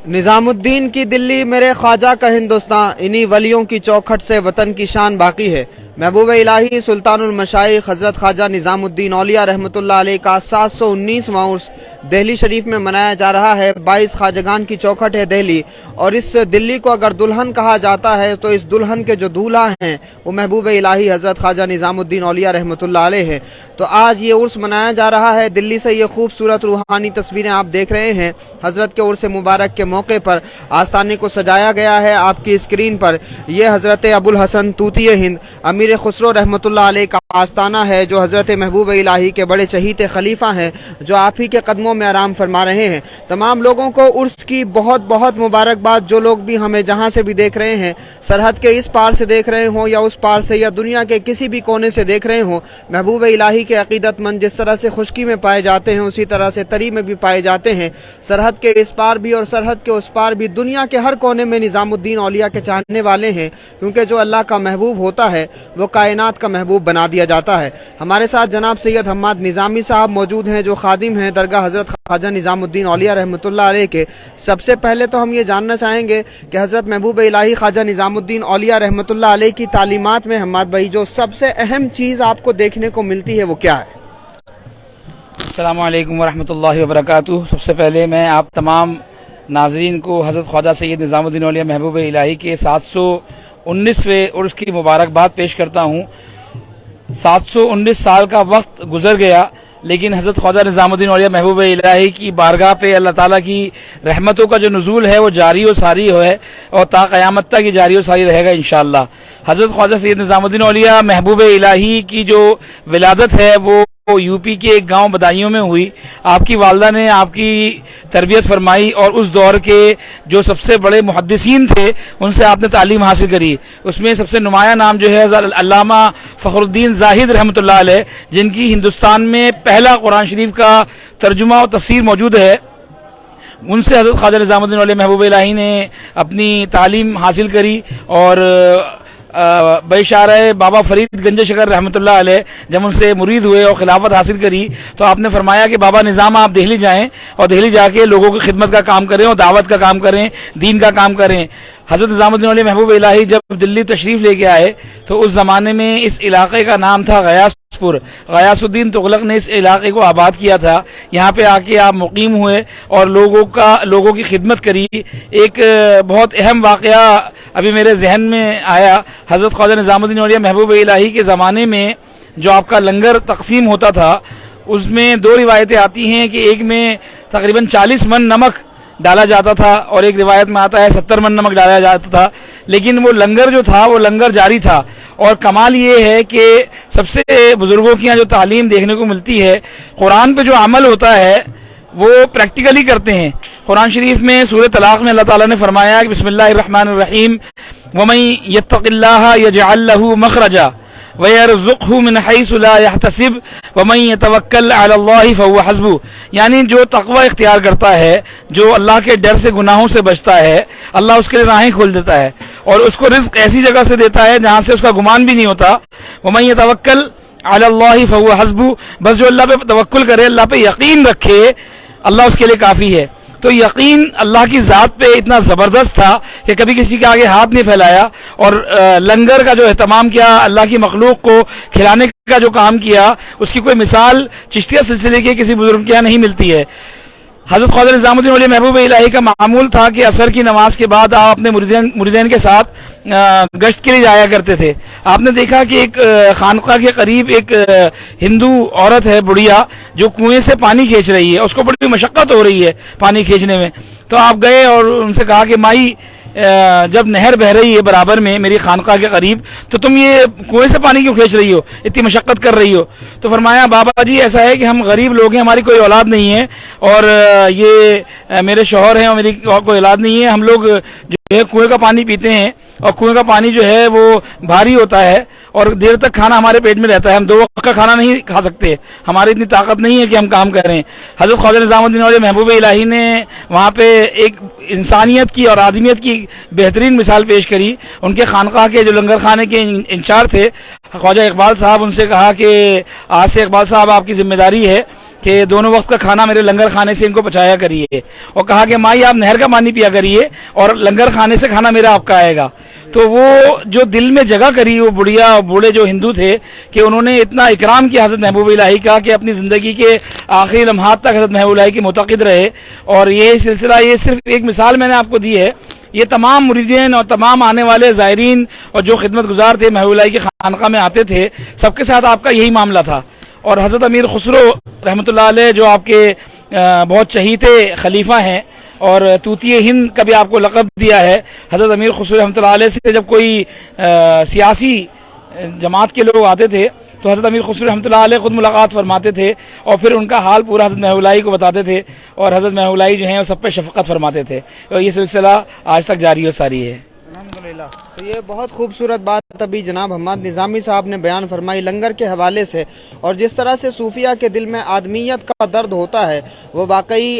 نظام الدین کی دلی میرے خواجہ کا ہندوستان، انہی ولیوں کی چوکھٹ سے وطن کی شان باقی ہے۔ محبوب الہی سلطان المشائخ حضرت خواجہ نظام الدین اولیاء رحمۃ اللہ علیہ کا 719واں عرس دہلی شریف میں منایا جا رہا ہے۔ 22 خواجگان کی چوکھٹ ہے دہلی، اور اس دلی کو اگر دلہن کہا جاتا ہے تو اس دلہن کے جو دولہا ہیں وہ محبوب الہی حضرت خواجہ نظام الدین اولیاء رحمۃ اللہ علیہ ہے۔ تو آج یہ عرس منایا جا رہا ہے دلی سے۔ یہ خوبصورت روحانی تصویریں آپ دیکھ رہے ہیں حضرت کے عرس مبارک کے موقع پر آستانے کو سجایا گیا ہے آپ کی اسکرین پر۔ یہ حضرت ابوالحسن طوطی ہند امیر خسرو رحمۃ اللہ علیہ کا آستانہ ہے، جو حضرت محبوب الہی کے بڑے چہیتے خلیفہ ہیں، جو آپ ہی کے قدموں میں آرام فرما رہے ہیں۔ تمام لوگوں کو عرس کی بہت بہت مبارکباد۔ جو لوگ بھی ہمیں جہاں سے بھی دیکھ رہے ہیں، سرحد کے اس پار سے دیکھ رہے ہوں یا اس پار سے، یا دنیا کے کسی بھی کونے سے دیکھ رہے ہوں، محبوب الہی کے عقیدت مند جس طرح سے خشکی میں پائے جاتے ہیں اسی طرح سے تری میں بھی پائے جاتے ہیں۔ سرحد کے اس پار بھی اور سرحد کے اس پار بھی دنیا کے ہر کونے میں نظام الدین اولیاء کے چاہنے والے ہیں، کیونکہ جو اللہ کا محبوب ہوتا ہے وہ کائنات کا محبوب بنا دیا جاتا ہے۔ ہمارے ساتھ جناب سید حماد نظامی صاحب موجود ہیں، جو خادم ہیں درگاہ حضرت خواجہ نظام الدین اولیاء رحمۃ اللہ علیہ کے۔ سب سے پہلے تو ہم یہ جاننا چاہیں گے کہ حضرت محبوب الہی خواجہ نظام الدین اولیاء رحمۃ اللہ علیہ کی تعلیمات میں حماد بھائی جو سب سے اہم چیز آپ کو دیکھنے کو ملتی ہے وہ کیا ہے؟ السلام علیکم ورحمۃ اللہ وبرکاتہ۔ سب سے پہلے میں آپ تمام ناظرین کو حضرت خواجہ سید نظام الدین اولیاء محبوب الہی کے 719ویں عرس کی مبارکباد پیش کرتا ہوں۔ 719 سال کا وقت گزر گیا، لیکن حضرت خواجہ نظام الدین اولیاء محبوب الہی کی بارگاہ پہ اللہ تعالیٰ کی رحمتوں کا جو نزول ہے وہ جاری و ساری ہے، اور تا قیامت تک یہ جاری و ساری رہے گا انشاءاللہ۔ حضرت خواجہ سید نظام الدین اولیاء محبوب الہی کی جو ولادت ہے وہ یو پی کے ایک گاؤں بدایوں میں ہوئی۔ آپ کی والدہ نے آپ کی تربیت فرمائی، اور اس دور کے جو سب سے بڑے محدثین تھے ان سے آپ نے تعلیم حاصل کری۔ اس میں سب سے نمایاں نام جو ہے علامہ فخر الدین زاہد رحمۃ اللہ علیہ، جن کی ہندوستان میں پہلا قرآن شریف کا ترجمہ و تفسیر موجود ہے۔ ان سے حضرت خواجہ نظام الدین اولیاء محبوب الہی نے اپنی تعلیم حاصل کری، اور بشارہ بابا فرید گنج شکر رحمۃ اللہ علیہ جب ان سے مرید ہوئے اور خلافت حاصل کری تو آپ نے فرمایا کہ بابا نظام آپ دہلی جائیں، اور دہلی جا کے لوگوں کی خدمت کا کام کریں اور دعوت کا کام کریں، دین کا کام کریں۔ حضرت نظام الدین اولیاء محبوب الہی جب دلی تشریف لے کے آئے تو اس زمانے میں اس علاقے کا نام تھا غیاث پور۔ غیاث الدین تغلق نے اس علاقے کو آباد کیا تھا۔ یہاں پہ آ کے آپ مقیم ہوئے اور لوگوں کی خدمت کری۔ ایک بہت اہم واقعہ ابھی میرے ذہن میں آیا۔ حضرت خواجہ نظام الدین اولیاء محبوب الہی کے زمانے میں جو آپ کا لنگر تقسیم ہوتا تھا، اس میں دو روایتیں آتی ہیں کہ ایک میں تقریباً 40 من نمک ڈالا جاتا تھا، اور ایک روایت میں آتا ہے 70 من نمک ڈالا جاتا تھا، لیکن وہ لنگر جو تھا وہ لنگر جاری تھا۔ اور کمال یہ ہے کہ سب سے بزرگوں کی یہاں جو تعلیم دیکھنے کو ملتی ہے، قرآن پہ جو عمل ہوتا ہے وہ پریکٹیکلی کرتے ہیں۔ قرآن شریف میں سورہ طلاق میں اللہ تعالیٰ نے فرمایا کہ بسم اللہ الرحمن الرحیم وَمَن يَتَّقِ اللَّهَ يَجْعَل لَّهُ مَخْرَجًا وَيَرْزُقْهُ مِنْ حَيْثُ لَا يَحْتَسِبُ وَمَن يَتَوَكَّلْ عَلَى اللَّهِ فَهُوَ حَسْبُهُ، یعنی جو تقوی اختیار کرتا ہے، جو اللہ کے ڈر سے گناہوں سے بچتا ہے، اللہ اس کے لیے راہیں کھول دیتا ہے اور اس کو رزق ایسی جگہ سے دیتا ہے جہاں سے اس کا گمان بھی نہیں ہوتا۔ وَمَن يَتَوَكَّلْ عَلَى اللَّهِ فَهُوَ حَسْبُهُ، بس جو اللہ پہ توکل کرے، اللہ پہ یقین رکھے، اللہ اس کے لیے کافی ہے۔ تو یقین اللہ کی ذات پہ اتنا زبردست تھا کہ کبھی کسی کے آگے ہاتھ نہیں پھیلایا، اور لنگر کا جو اہتمام کیا، اللہ کی مخلوق کو کھلانے کا جو کام کیا، اس کی کوئی مثال چشتیہ سلسلے کے کسی بزرگ کے یہاں نہیں ملتی ہے۔ حضرت خواجہ نظام الدین اولیاء محبوب الہی کا معمول تھا کہ عصر کی نماز کے بعد آپ اپنے مریدین کے ساتھ گشت کے لیے جایا کرتے تھے۔ آپ نے دیکھا کہ ایک خانقاہ کے قریب ایک ہندو عورت ہے بڑھیا، جو کنویں سے پانی کھینچ رہی ہے، اس کو بڑی مشقت ہو رہی ہے پانی کھینچنے میں۔ تو آپ گئے اور ان سے کہا کہ مائی، جب نہر بہ رہی ہے برابر میں میری خانقاہ کے قریب، تو تم یہ کنویں سے پانی کیوں کھینچ رہی ہو، اتنی مشقت کر رہی ہو؟ تو فرمایا بابا جی ایسا ہے کہ ہم غریب لوگ ہیں، ہماری کوئی اولاد نہیں ہے، اور یہ میرے شوہر ہیں اور میری کوئی اولاد نہیں ہے، ہم لوگ جو ہے کنویں کا پانی پیتے ہیں، اور کنویں کا پانی جو ہے وہ بھاری ہوتا ہے اور دیر تک کھانا ہمارے پیٹ میں رہتا ہے، ہم 2 وقت کا کھانا نہیں کھا سکتے، ہماری اتنی طاقت نہیں ہے کہ ہم کام کریں۔ حضرت خواجہ نظام الدین اولیاء محبوب الہی نے وہاں پہ ایک انسانیت کی اور آدمیت کی بہترین مثال پیش کری۔ ان کے خانقاہ کے جو لنگر خانے کے انچارج تھے خواجہ اقبال صاحب، ان سے کہا کہ آج سے اقبال صاحب آپ کی ذمہ داری ہے کہ دونوں وقت کا کھانا میرے لنگر خانے سے ان کو پہنچایا کریے، اور کہا کہ مائی آپ نہر کا پانی پیا کریے اور لنگر خانے سے کھانا میرا آپ کا آئے گا۔ تو وہ جو دل میں جگہ کری وہ بڑھیا بوڑھے جو ہندو تھے کہ انہوں نے اتنا اکرام کیا حضرت محبوب الہی کا کہ اپنی زندگی کے آخری لمحات تک حضرت محبوب الہی کے معتقد رہے۔ اور یہ سلسلہ، یہ صرف ایک مثال میں نے آپ کو دی ہے، یہ تمام مریدین اور تمام آنے والے زائرین اور جو خدمت گزار تھے محبوب الہی کی خانقاہ میں آتے تھے، سب کے ساتھ آپ کا یہی معاملہ تھا۔ اور حضرت امیر خسرو رحمۃ اللہ علیہ جو آپ کے بہت چہیتے خلیفہ ہیں، اور طوطی ہند کا بھی آپ کو لقب دیا ہے، حضرت امیر خسرو رحمۃ اللہ علیہ سے جب کوئی سیاسی جماعت کے لوگ آتے تھے تو حضرت امیر خسرو رحمۃ اللہ علیہ خود ملاقات فرماتے تھے اور پھر ان کا حال پورا حضرت محبوب الہی کو بتاتے تھے، اور حضرت محبوب الہی جو ہیں وہ سب پہ شفقت فرماتے تھے، اور یہ سلسلہ آج تک جاری و ساری ہے۔ الحمدللہ۔ تو یہ بہت خوبصورت بات ابھی جناب حماد نظامی صاحب نے بیان فرمائی لنگر کے حوالے سے، اور جس طرح سے صوفیہ کے دل میں آدمیت کا درد ہوتا ہے وہ واقعی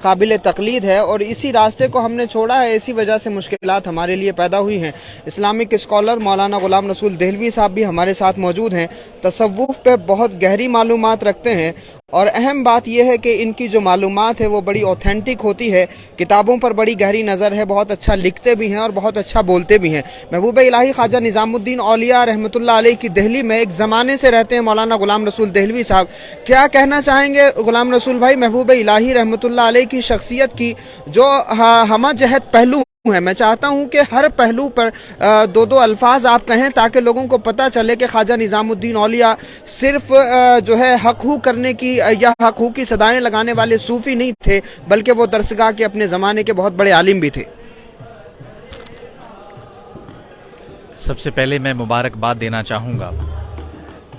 قابل تقلید ہے، اور اسی راستے کو ہم نے چھوڑا ہے، اسی وجہ سے مشکلات ہمارے لیے پیدا ہوئی ہیں۔ اسلامک اسکالر مولانا غلام رسول دہلوی صاحب بھی ہمارے ساتھ موجود ہیں، تصوف پہ بہت گہری معلومات رکھتے ہیں، اور اہم بات یہ ہے کہ ان کی جو معلومات ہے وہ بڑی اوتھینٹک ہوتی ہے، کتابوں پر بڑی گہری نظر ہے، بہت اچھا لکھتے بھی ہیں اور بہت اچھا بولتے بھی ہیں۔ محبوب الہی خواجہ نظام الدین اولیاء رحمۃ اللہ علیہ کی دہلی میں ایک زمانے سے رہتے ہیں مولانا غلام رسول دہلوی صاحب، کیا کہنا چاہیں گے غلام رسول بھائی محبوب الہی رحمۃ اللہ علیہ کی شخصیت کی جو ہمہ جہت پہلو ہے؟ میں چاہتا ہوں کہ ہر پہلو پر دو الفاظ آپ کہیں تاکہ لوگوں کو پتہ چلے کہ خواجہ نظام الدین اولیاء صرف جو ہے حق ہو کرنے کی یا حق ہو کی صدائیں لگانے والے صوفی نہیں تھے، بلکہ وہ درسگاہ کے اپنے زمانے کے بہت بڑے عالم بھی تھے۔ سب سے پہلے میں مبارکباد دینا چاہوں گا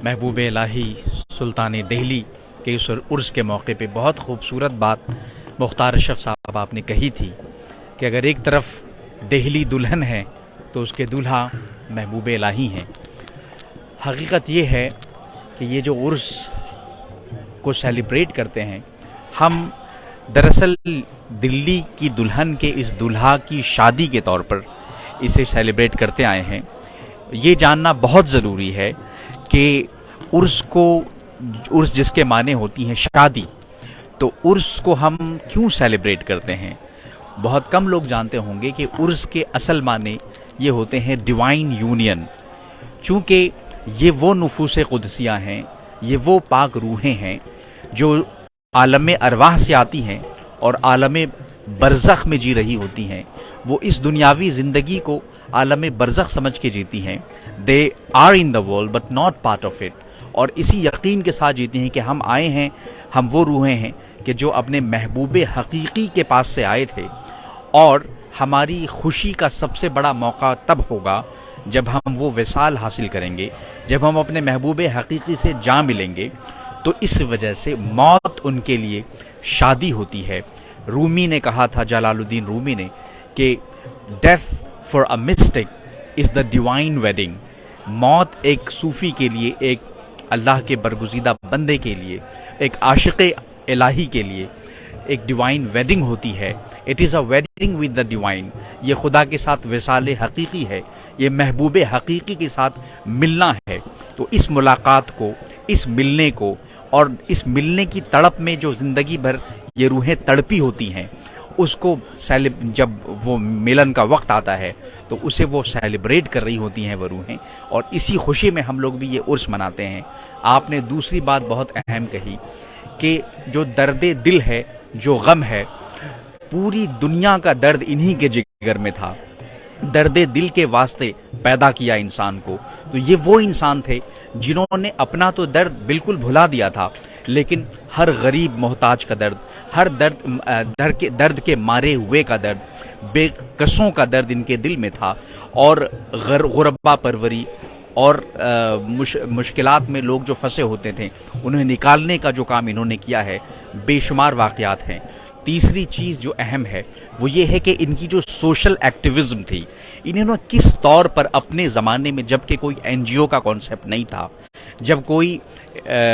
محبوب الہی سلطان دہلی کے اس عرس کے موقع پہ۔ بہت خوبصورت بات مختار اشرف صاحب آپ نے کہی تھی کہ اگر ایک طرف دہلی دلہن ہے تو اس کے دولہا محبوب الہی ہیں۔ حقیقت یہ ہے کہ یہ جو عرس کو سیلیبریٹ کرتے ہیں ہم دراصل دلی کی دلہن کے اس دولہا کی شادی کے طور پر اسے سیلیبریٹ کرتے آئے ہیں۔ یہ جاننا بہت ضروری ہے کہ عرس جس کے معنی ہوتی ہیں شادی، تو عرس کو ہم کیوں سیلیبریٹ کرتے ہیں؟ بہت کم لوگ جانتے ہوں گے کہ عرس کے اصل معنی یہ ہوتے ہیں ڈیوائن یونین، چونکہ یہ وہ نفوس قدسیہ ہیں، یہ وہ پاک روحیں ہیں جو عالم ارواح سے آتی ہیں اور عالم برزخ میں جی رہی ہوتی ہیں۔ وہ اس دنیاوی زندگی کو عالم برزخ سمجھ کے جیتی ہیں، they are in the world but not part of it, اور اسی یقین کے ساتھ جیتی ہیں کہ ہم آئے ہیں، ہم وہ روحیں ہیں کہ جو اپنے محبوب حقیقی کے پاس سے آئے تھے، اور ہماری خوشی کا سب سے بڑا موقع تب ہوگا جب ہم وہ وصال حاصل کریں گے، جب ہم اپنے محبوب حقیقی سے جا ملیں گے۔ تو اس وجہ سے موت ان کے لیے شادی ہوتی ہے۔ رومی نے کہا تھا، جلال الدین رومی نے، کہ death for a mistake is the divine wedding. موت ایک صوفی کے لیے، ایک اللہ کے برگزیدہ بندے کے لیے، ایک عاشق الہی کے لیے ایک ڈیوائن ویڈنگ ہوتی ہے۔ It is a wedding with the divine. یہ خدا کے ساتھ وصال حقیقی ہے، یہ محبوب حقیقی کے ساتھ ملنا ہے۔ تو اس ملاقات کو، اس ملنے کو، اور اس ملنے کی تڑپ میں جو زندگی بھر یہ روحیں تڑپی ہوتی ہیں، اس کو جب وہ ملن کا وقت آتا ہے تو اسے وہ سیلیبریٹ کر رہی ہوتی ہیں وہ روحیں، اور اسی خوشی میں ہم لوگ بھی یہ عرس مناتے ہیں۔ آپ نے دوسری بات بہت اہم کہی کہ جو درد دل ہے، جو غم ہے، پوری دنیا کا درد انہی کے جگر میں تھا۔ درد دل کے واسطے پیدا کیا انسان کو، تو یہ وہ انسان تھے جنہوں نے اپنا تو درد بالکل بھلا دیا تھا، لیکن ہر غریب محتاج کا درد، ہر درد کے مارے ہوئے کا درد، بے کسوں کا درد ان کے دل میں تھا، اور غربا پروری اور مشکلات میں لوگ جو پھنسے ہوتے تھے انہیں نکالنے کا جو کام انہوں نے کیا ہے، بے شمار واقعات ہیں۔ تیسری چیز جو اہم ہے وہ یہ ہے کہ ان کی جو سوشل ایکٹیوزم تھی، انہوں نے کس طور پر اپنے زمانے میں، جب کہ کوئی این جی او کا کانسیپٹ نہیں تھا، جب کوئی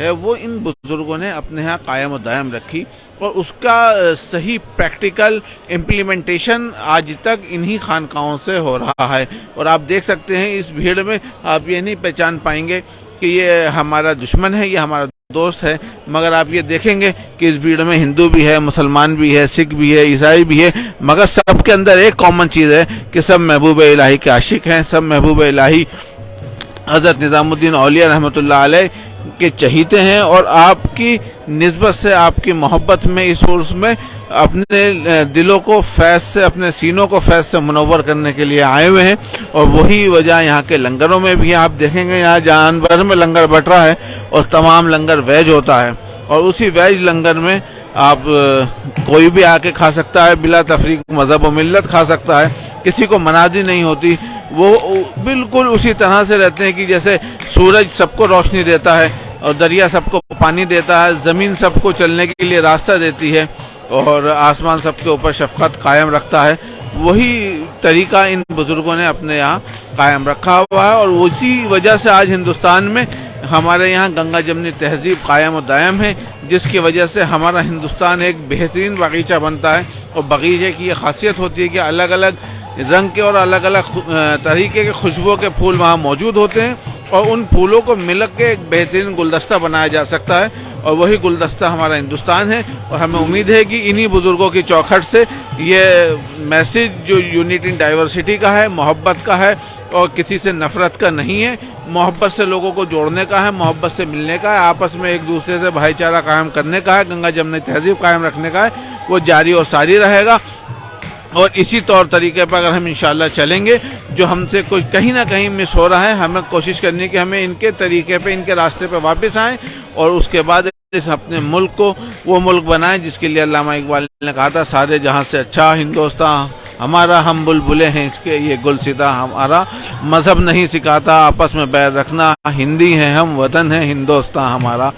ہے وہ ان بزرگوں نے اپنے ہاں قائم و دائم رکھی، اور اس کا صحیح پریکٹیکل امپلیمنٹیشن آج تک انہی خانقاہوں سے ہو رہا ہے۔ اور آپ دیکھ سکتے ہیں اس بھیڑ میں آپ یہ نہیں پہچان پائیں گے کہ یہ ہمارا دشمن ہے، یہ ہمارا دوست ہے، مگر آپ یہ دیکھیں گے کہ اس بھیڑ میں ہندو بھی ہے، مسلمان بھی ہے، سکھ بھی ہے، عیسائی بھی ہے، مگر سب کے اندر ایک کامن چیز ہے کہ سب محبوب الہی کے عاشق ہیں، سب محبوب الہی حضرت نظام الدین اولیاء رحمۃ اللہ علیہ کے چہیتے ہیں، اور آپ کی نسبت سے، آپ کی محبت میں اس عرس میں اپنے دلوں کو فیض سے، اپنے سینوں کو فیض سے منور کرنے کے لیے آئے ہوئے ہیں۔ اور وہی وجہ یہاں کے لنگروں میں بھی آپ دیکھیں گے، یہاں جہان بھر میں لنگر بٹ رہا ہے اور تمام لنگر ویج ہوتا ہے، اور اسی ویج لنگر میں آپ کوئی بھی آ کے کھا سکتا ہے، بلا تفریق مذہب و ملت کھا سکتا ہے، کسی کو منادی نہیں ہوتی۔ وہ بالکل اسی طرح سے رہتے ہیں کہ جیسے سورج سب کو روشنی دیتا ہے، اور دریا سب کو پانی دیتا ہے، زمین سب کو چلنے کے لیے راستہ دیتی ہے، اور آسمان سب کے اوپر شفقت قائم رکھتا ہے، وہی طریقہ ان بزرگوں نے اپنے یہاں قائم رکھا ہوا ہے۔ اور اسی وجہ سے آج ہندوستان میں ہمارے یہاں گنگا جمنی تہذیب قائم و دائم ہے، جس کی وجہ سے ہمارا ہندوستان ایک بہترین باغیچہ بنتا ہے۔ اور باغیچے کی یہ خاصیت ہوتی ہے کہ الگ الگ رنگ کے اور الگ الگ طریقے کے خوشبو کے پھول وہاں موجود ہوتے ہیں، اور ان پھولوں کو مل کے ایک بہترین گلدستہ بنایا جا سکتا ہے، اور وہی گلدستہ ہمارا ہندوستان ہے۔ اور ہمیں امید ہے کہ انہی بزرگوں کی چوکھٹ سے یہ میسج جو یونٹ ان ڈائیورسٹی کا ہے، محبت کا ہے، اور کسی سے نفرت کا نہیں ہے، محبت سے لوگوں کو جوڑنے کا ہے، محبت سے ملنے کا ہے، آپس میں ایک دوسرے سے بھائی چارہ قائم کرنے کا ہے، گنگا جمنی تہذیب قائم رکھنے کا ہے، وہ جاری اور ساری رہے گا۔ اور اسی طور طریقے پر اگر ہم انشاءاللہ چلیں گے، جو ہم سے کچھ کہیں نہ کہیں مس ہو رہا ہے، ہمیں کوشش کرنی ہے کہ ہمیں ان کے طریقے پہ، ان کے راستے پہ واپس آئیں، اور اس کے بعد اس اپنے ملک کو وہ ملک بنائیں جس کے لیے علامہ اقبال نے کہا تھا، سارے جہاں سے اچھا ہندوستان ہمارا، ہم بلبلے ہیں اس کے، یہ گلستاں ہمارا، مذہب نہیں سکھاتا آپس میں بیر رکھنا، ہندی ہیں ہم، وطن ہے ہندوستان ہمارا،